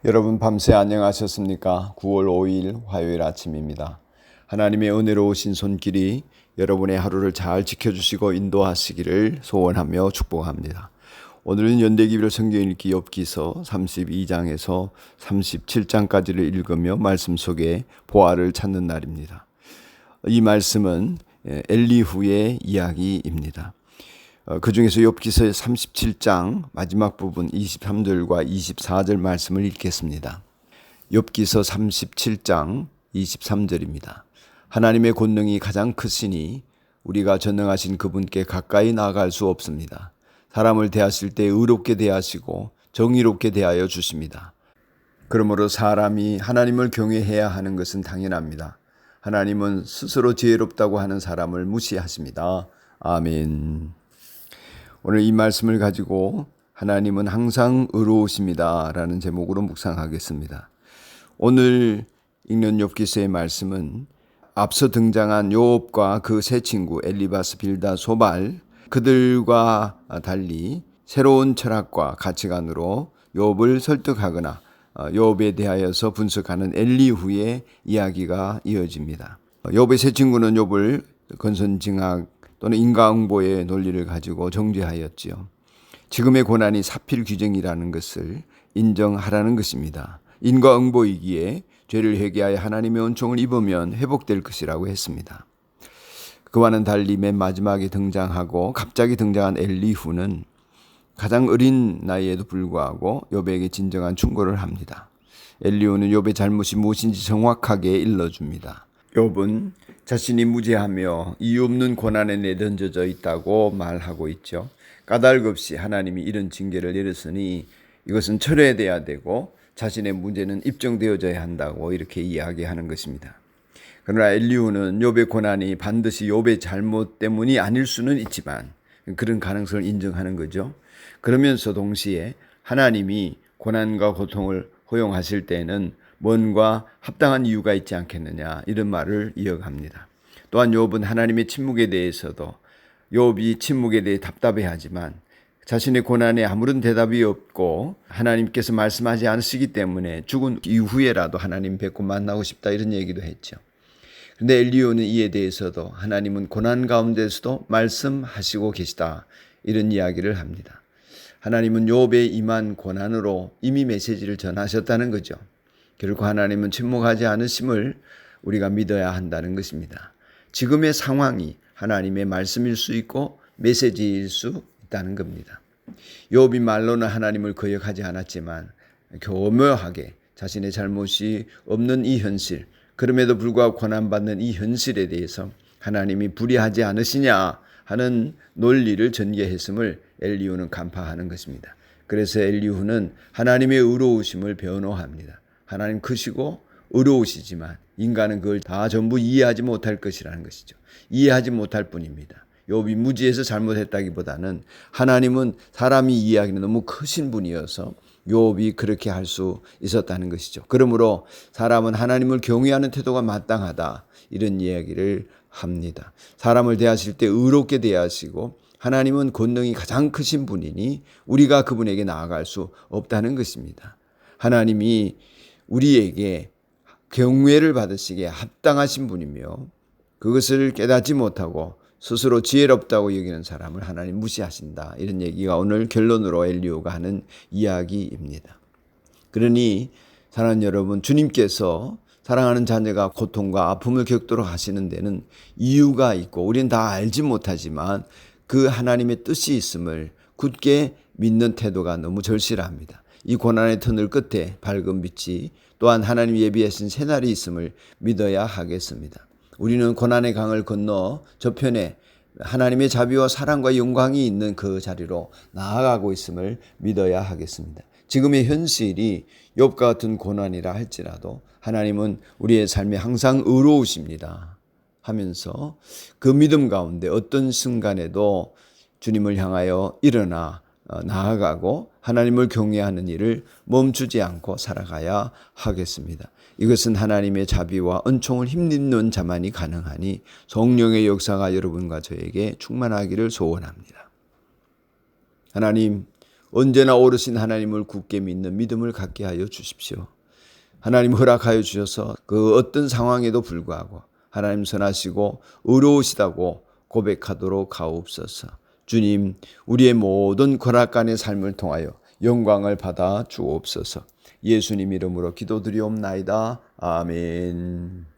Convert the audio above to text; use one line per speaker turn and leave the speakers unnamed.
여러분 밤새 안녕하셨습니까? 9월 5일 화요일 아침입니다. 하나님의 은혜로우신 손길이 여러분의 하루를 잘 지켜주시고 인도하시기를 소원하며 축복합니다. 오늘은 연대기별 성경 읽기 욥기서 32장에서 37장까지를 읽으며 말씀 속에 보화를 찾는 날입니다. 이 말씀은 엘리후의 이야기입니다. 그 중에서 욥기서 37장 마지막 부분 23절과 24절 말씀을 읽겠습니다. 욥기서 37장 23절입니다. 하나님의 권능이 가장 크시니 우리가 전능하신 그분께 가까이 나아갈 수 없습니다. 사람을 대하실 때 의롭게 대하시고 정의롭게 대하여 주십니다. 그러므로 사람이 하나님을 경외해야 하는 것은 당연합니다. 하나님은 스스로 지혜롭다고 하는 사람을 무시하십니다. 아멘. 오늘 이 말씀을 가지고 하나님은 항상 의로우십니다 라는 제목으로 묵상하겠습니다. 오늘 읽는 욥기서의 말씀은 앞서 등장한 욥과 그 세 친구 엘리바스, 빌다, 소발 그들과 달리 새로운 철학과 가치관으로 욥을 설득하거나 욥에 대하여서 분석하는 엘리후의 이야기가 이어집니다. 욥의 세 친구는 욥을 건선징악 또는 인과응보의 논리를 가지고 정죄하였지요. 지금의 고난이 사필 규정이라는 것을 인정하라는 것입니다. 인과응보이기에 죄를 회개하여 하나님의 은총을 입으면 회복될 것이라고 했습니다. 그와는 달리 맨 마지막에 등장하고 갑자기 등장한 엘리후는 가장 어린 나이에도 불구하고 욥에게 진정한 충고를 합니다. 엘리후는 욥의 잘못이 무엇인지 정확하게 일러줍니다. 욥은 자신이 무죄하며 이유 없는 고난에 내던져져 있다고 말하고 있죠. 까닭없이 하나님이 이런 징계를 내렸으니 이것은 철회돼야 되고 자신의 문제는 입증되어져야 한다고 이렇게 이야기하는 것입니다. 그러나 엘리후는 욥의 고난이 반드시 욥의 잘못 때문이 아닐 수는 있지만 그런 가능성을 인정하는 거죠. 그러면서 동시에 하나님이 고난과 고통을 허용하실 때에는 뭔가 합당한 이유가 있지 않겠느냐 이런 말을 이어갑니다. 또한 욥은 하나님의 침묵에 대해서도 욥이 침묵에 대해 답답해하지만 자신의 고난에 아무런 대답이 없고 하나님께서 말씀하지 않으시기 때문에 죽은 이후에라도 하나님 뵙고 만나고 싶다 이런 얘기도 했죠. 그런데 엘리후는 이에 대해서도 하나님은 고난 가운데서도 말씀하시고 계시다 이런 이야기를 합니다. 하나님은 욥에 임한 고난으로 이미 메시지를 전하셨다는 거죠. 결코 하나님은 침묵하지 않으심을 우리가 믿어야 한다는 것입니다. 지금의 상황이 하나님의 말씀일 수 있고 메시지일 수 있다는 겁니다. 욥이 말로는 하나님을 거역하지 않았지만 교묘하게 자신의 잘못이 없는 이 현실, 그럼에도 불구하고 고난받는 이 현실에 대해서 하나님이 불의하지 않으시냐 하는 논리를 전개했음을 엘리후는 간파하는 것입니다. 그래서 엘리후는 하나님의 의로우심을 변호합니다. 하나님 크시고 의로우시지만 인간은 그걸 다 전부 이해하지 못할 것이라는 것이죠. 이해하지 못할 뿐입니다. 욥이 무지해서 잘못했다기보다는 하나님은 사람이 이해하기는 너무 크신 분이어서 욥이 그렇게 할 수 있었다는 것이죠. 그러므로 사람은 하나님을 경외하는 태도가 마땅하다 이런 이야기를 합니다. 사람을 대하실 때 의롭게 대하시고 하나님은 권능이 가장 크신 분이니 우리가 그분에게 나아갈 수 없다는 것입니다. 하나님이 우리에게 경외를 받으시기에 합당하신 분이며 그것을 깨닫지 못하고 스스로 지혜롭다고 여기는 사람을 하나님 무시하신다. 이런 얘기가 오늘 결론으로 엘리후가 하는 이야기입니다. 그러니 사랑하는 여러분, 주님께서 사랑하는 자녀가 고통과 아픔을 겪도록 하시는 데는 이유가 있고 우리는 다 알지 못하지만 그 하나님의 뜻이 있음을 굳게 믿는 태도가 너무 절실합니다. 이 고난의 터널 끝에 밝은 빛이 또한 하나님 예비하신 새날이 있음을 믿어야 하겠습니다. 우리는 고난의 강을 건너 저편에 하나님의 자비와 사랑과 영광이 있는 그 자리로 나아가고 있음을 믿어야 하겠습니다. 지금의 현실이 욥과 같은 고난이라 할지라도 하나님은 우리의 삶에 항상 의로우십니다 하면서 그 믿음 가운데 어떤 순간에도 주님을 향하여 일어나 나아가고 하나님을 경외하는 일을 멈추지 않고 살아가야 하겠습니다. 이것은 하나님의 자비와 은총을 힘입는 자만이 가능하니 성령의 역사가 여러분과 저에게 충만하기를 소원합니다. 하나님, 언제나 오르신 하나님을 굳게 믿는 믿음을 갖게 하여 주십시오. 하나님 허락하여 주셔서 그 어떤 상황에도 불구하고 하나님 선하시고 의로우시다고 고백하도록 하옵소서. 주님, 우리의 모든 고난간의 삶을 통하여 영광을 받아 주옵소서. 예수님 이름으로 기도드리옵나이다. 아멘.